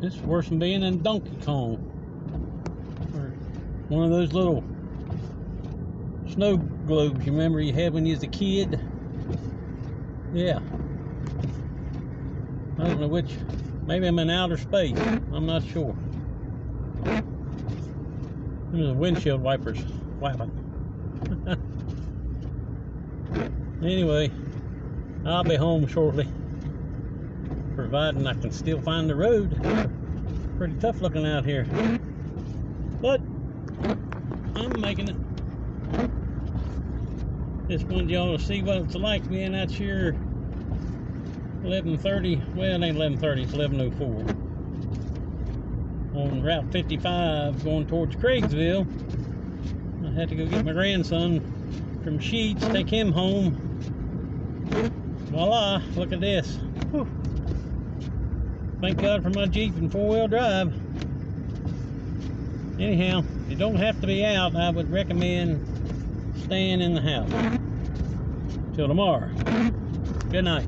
It's worse than being in Donkey Kong, or one of those little snow globes you remember you had when you was a kid. Yeah, I don't know which. Maybe I'm in outer space. I'm not sure. There's windshield wipers flapping. Anyway, I'll be home shortly, providing I can still find the road. Pretty tough looking out here, but I'm making it. Just wanted y'all to see what it's like being out here 11:30. Well, it ain't 11:30, it's 11:04 on Route 55 going towards Craigsville. I had to go get my grandson from Sheets, take him home. Voila, look at this. Whew. Thank God for my Jeep and four-wheel drive. Anyhow, you don't have to be out. I would recommend staying in the house. Till tomorrow. Good night.